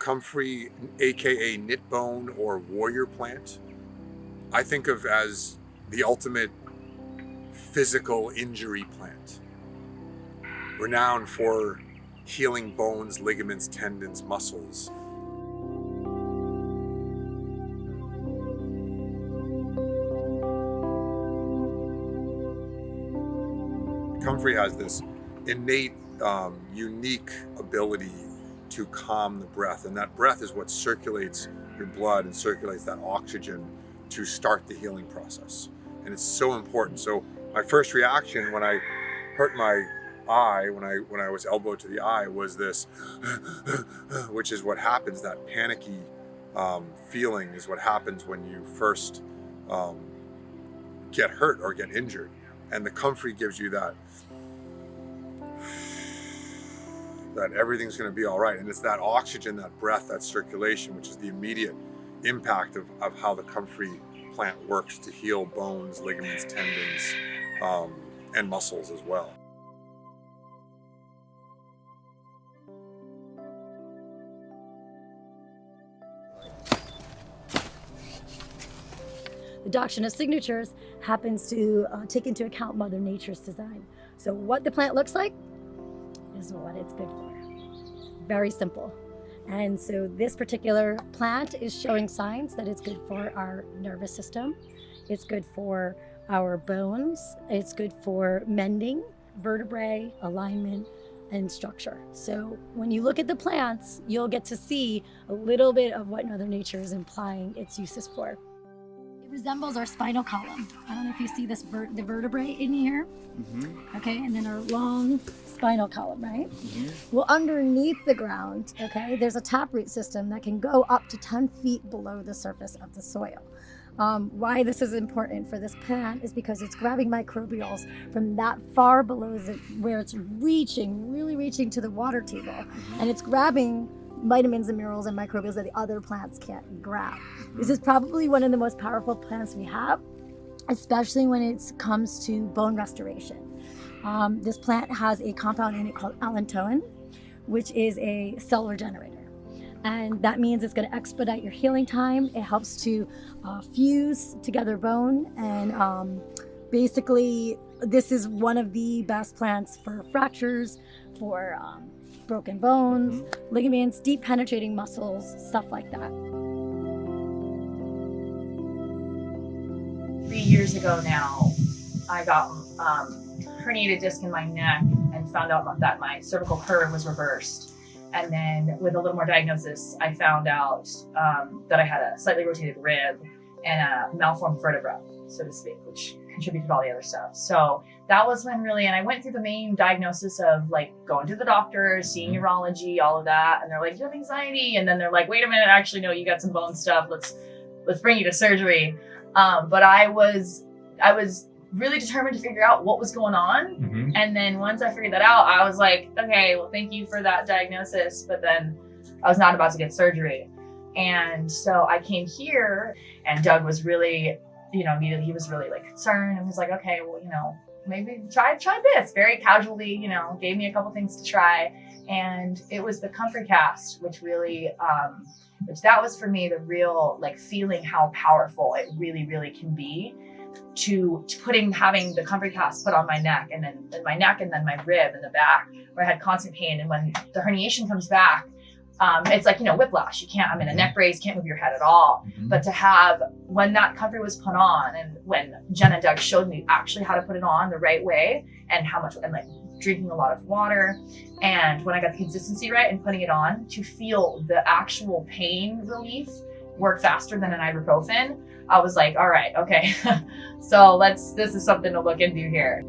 Comfrey, aka knitbone or warrior plant, I think of as the ultimate physical injury plant, renowned for healing bones, ligaments, tendons, muscles. Comfrey has this innate, unique ability to calm the breath, and that breath is what circulates your blood and circulates that oxygen to start the healing process. And it's so important. So my first reaction when I hurt my eye, when I was elbowed to the eye, was this, which is what happens. That panicky feeling is what happens when you first get hurt or get injured. And the Comfrey gives you that everything's going to be all right. And it's that oxygen, that breath, that circulation, which is the immediate impact of how the Comfrey plant works to heal bones, ligaments, tendons, and muscles as well. The doctrine of signatures happens to take into account Mother Nature's design. So what the plant looks like is what it's good for. Very simple. And so this particular plant is showing signs that it's good for our nervous system. It's good for our bones. It's good for mending, vertebrae, alignment, and structure. So when you look at the plants, you'll get to see a little bit of what Mother Nature is implying its uses for. It resembles our spinal column. I don't know if you see this the vertebrae in here. Mm-hmm. Okay, and then our long spinal column, right? Mm-hmm. Well, underneath the ground, okay, there's a taproot system that can go up to 10 feet below the surface of the soil. Why this is important for this plant is because it's grabbing microbials from that far below where it's really reaching to the water table, mm-hmm. and it's grabbing vitamins and minerals and microbials that the other plants can't grab. This is probably one of the most powerful plants we have, especially when it comes to bone restoration. This plant has a compound in it called allantoin, which is a cell regenerator. And that means it's going to expedite your healing time. It helps to fuse together bone. And basically, this do one of the best plants for fractures, for broken bones, ligaments, deep penetrating muscles, stuff like that. 3 years ago now, I got herniated disc in my neck and found out that my cervical curve was reversed. And then with a little more diagnosis, I found out that I had a slightly rotated rib and a malformed vertebra, so to speak, which contributed to all the other stuff. So that was when really, and I went through the main diagnosis of like going to the doctor, seeing neurology, all of that. And they're like, you have anxiety. And then they're like, wait a minute, actually, no, you got some bone stuff. Let's bring you to surgery. But I was really determined to figure out what was going on. Mm-hmm. And then once I figured that out, I was like, okay, well, thank you for that diagnosis. But then I was not about to get surgery. And so I came here, and Doug was really, he was really like concerned and was like, okay, well, maybe try this. Very casually, gave me a couple things to try. And it was the Comfrey Cast, which really, that was for me the real, like, feeling how powerful it really, really can be to having the Comfrey Cast put on my neck, and then my neck, and then my rib and the back where I had constant pain. And when the herniation comes back, it's like, whiplash. I'm in a neck brace, can't move your head at all. Mm-hmm. But to have, when that Comfrey was put on, and when Jen and Doug showed me actually how to put it on the right way, and how much, and like drinking a lot of water, and when I got the consistency right and putting it on, to feel the actual pain relief work faster than an ibuprofen, I was like, all right, okay. So this is something to look into here.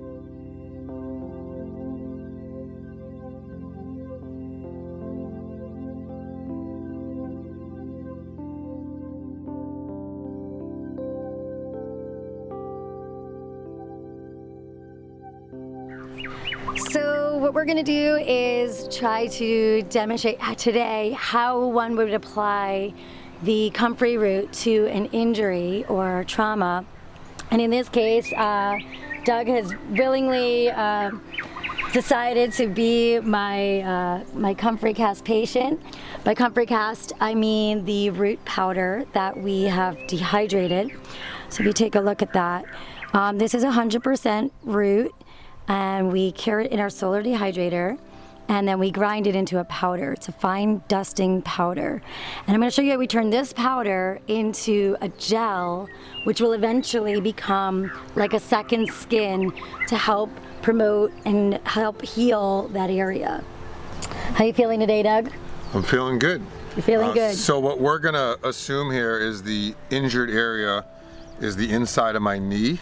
So what we're going to do is try to demonstrate today how one would apply the Comfrey root to an injury or trauma. And in this case, Doug has willingly decided to be my Comfrey Cast patient. By Comfrey Cast, I mean the root powder that we have dehydrated. So if you take a look at that, this is 100% root, and we cure it in our solar dehydrator, and then we grind it into a powder. It's a fine dusting powder. And I'm going to show you how we turn this powder into a gel, which will eventually become like a second skin to help promote and help heal that area. How you feeling today, Doug? I'm feeling good. You're feeling good. So what we're gonna assume here is the injured area is the inside of my knee.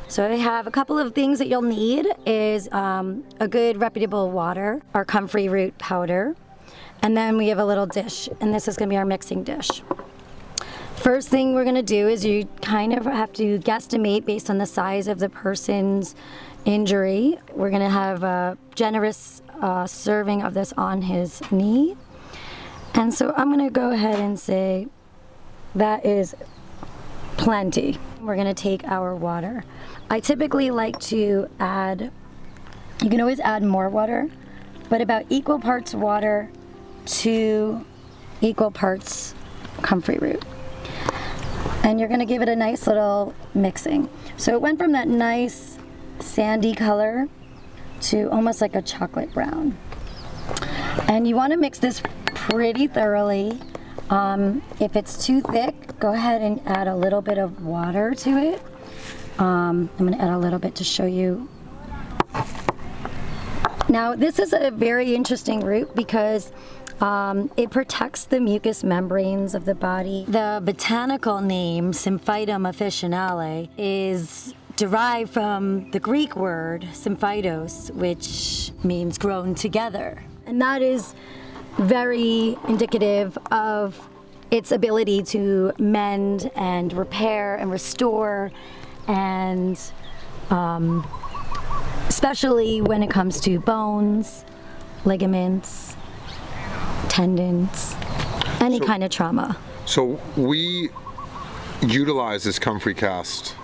So I have a couple of things that you'll need is a good reputable water, our comfrey root powder, and then we have a little dish, and this is gonna be our mixing dish. First thing we're gonna do is you kind of have to guesstimate based on the size of the person's injury. We're gonna have a generous serving of this on his knee. And so I'm gonna go ahead and say that is plenty. We're gonna take our water. I typically like to add, you can always add more water, but about equal parts water to equal parts comfrey root. And you're gonna give it a nice little mixing. So it went from that nice sandy color to almost like a chocolate brown. And you wanna mix this pretty thoroughly. If it's too thick, go ahead and add a little bit of water to it. I'm gonna add a little bit to show you. Now, this is a very interesting root because it protects the mucous membranes of the body. The botanical name, Symphytum officinale, is derived from the Greek word symphytos, which means grown together. And that is very indicative of its ability to mend and repair and restore, and especially when it comes to bones, ligaments, tendons, any kind of trauma. So we utilize this Comfrey Cast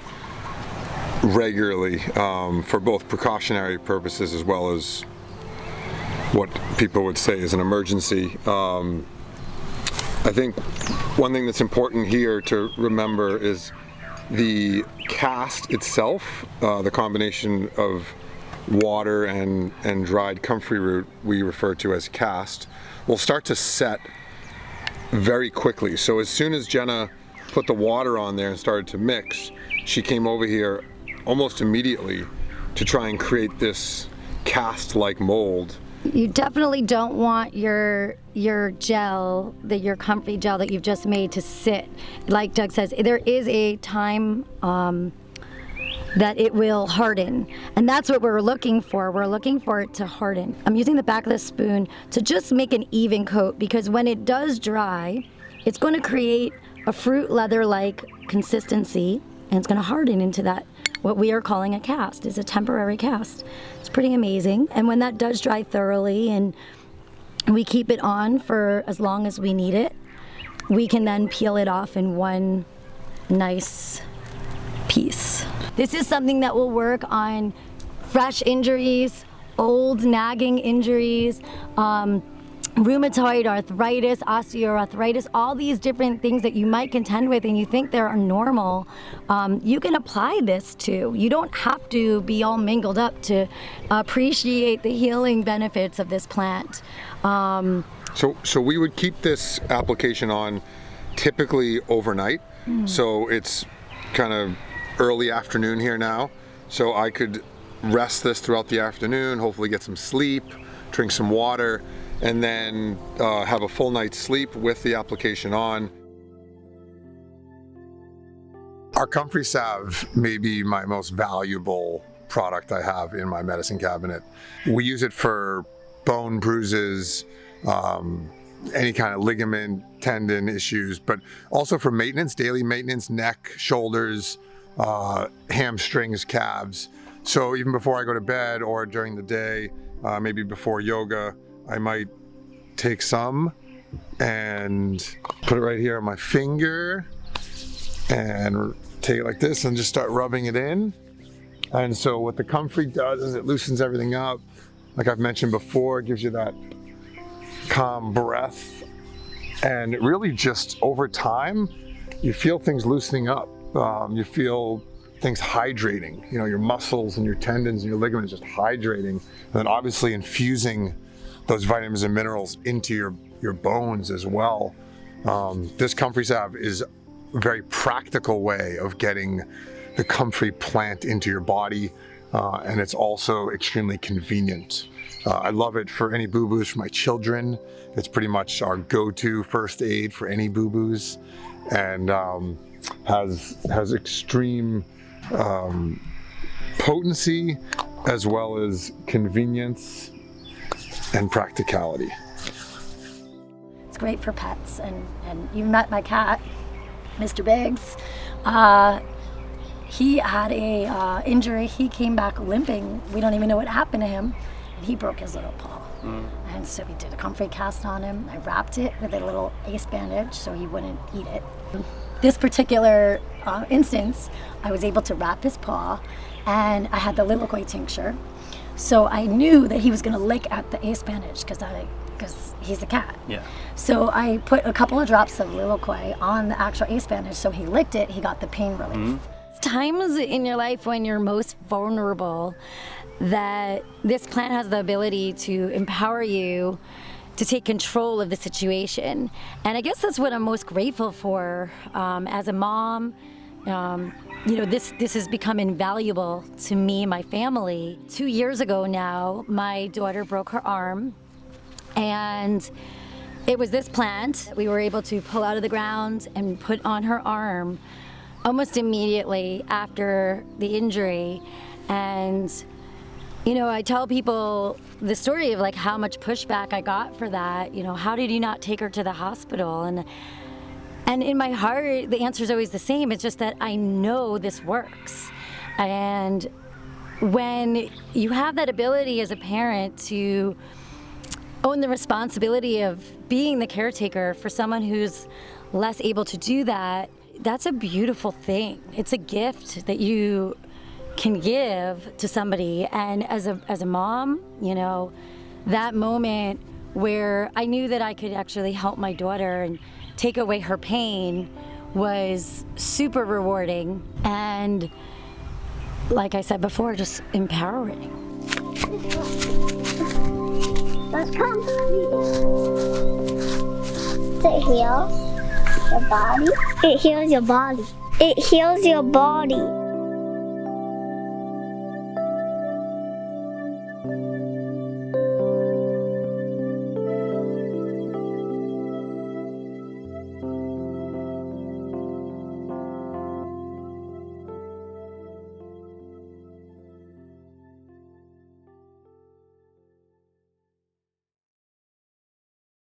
regularly for both precautionary purposes as well as what people would say is an emergency. I think one thing that's important here to remember is the cast itself, the combination of water and dried comfrey root, we refer to as cast, will start to set very quickly. So as soon as Jenna put the water on there and started to mix, she came over here almost immediately to try and create this cast-like mold. You definitely don't want your gel, your comfrey gel that you've just made, to sit. Like Doug says, there is a time that it will harden, and that's what we're looking for. We're looking for it to harden. I'm using the back of the spoon to just make an even coat, because when it does dry, it's going to create a fruit leather-like consistency, and it's going to harden into that, what we are calling a cast. Is a temporary cast. It's pretty amazing. And when that does dry thoroughly and we keep it on for as long as we need it, we can then peel it off in one nice piece. This is something that will work on fresh injuries, old nagging injuries, rheumatoid arthritis, osteoarthritis, all these different things that you might contend with and you think they're normal, you can apply this to. You don't have to be all mingled up to appreciate the healing benefits of this plant. So we would keep this application on typically overnight. So it's kind of early afternoon here now. So I could rest this throughout the afternoon, hopefully get some sleep, drink some water, and then have a full night's sleep with the application on. Our Comfrey Salve may be my most valuable product I have in my medicine cabinet. We use it for bone bruises, any kind of ligament, tendon issues, but also for maintenance, daily maintenance, neck, shoulders, hamstrings, calves. So even before I go to bed or during the day, maybe before yoga, I might take some and put it right here on my finger and take it like this and just start rubbing it in. And so what the Comfrey does is it loosens everything up, like I've mentioned before, it gives you that calm breath. And really just over time, you feel things loosening up. You feel things hydrating, you know, your muscles and your tendons and your ligaments just hydrating. And then obviously infusing those vitamins and minerals into your bones as well. This Comfrey Salve is a very practical way of getting the Comfrey plant into your body. And it's also extremely convenient. I love it for any boo-boos for my children. It's pretty much our go-to first aid for any boo-boos, and has extreme potency as well as convenience and practicality. It's great for pets, and you've met my cat, Mr. Biggs. He had a injury. He came back limping. We don't even know what happened to him. And he broke his little paw. And so we did a Comfrey Cast on him. I wrapped it with a little ace bandage so he wouldn't eat it. This particular instance, I was able to wrap his paw, and I had the liloquy tincture. So I knew that he was going to lick at the ace bandage because he's a cat. Yeah. So I put a couple of drops of liloquy on the actual ace bandage, so he licked it, he got the pain relief. Times in your life when you're most vulnerable that this plant has the ability to empower you to take control of the situation. And I guess that's what I'm most grateful for as a mom. You know, this has become invaluable to me and my family. 2 years ago now, my daughter broke her arm, and it was this plant that we were able to pull out of the ground and put on her arm almost immediately after the injury. And you know, I tell people the story of like how much pushback I got for that. You know, how did you not take her to the hospital? And in my heart, the answer is always the same. It's just that I know this works. And when you have that ability as a parent to own the responsibility of being the caretaker for someone who's less able to do that, that's a beautiful thing. It's a gift that you can give to somebody. And as a mom, you know, that moment where I knew that I could actually help my daughter and take away her pain was super rewarding, and like I said before, just empowering. Let's come. It heals your body. It heals your body. It heals your body.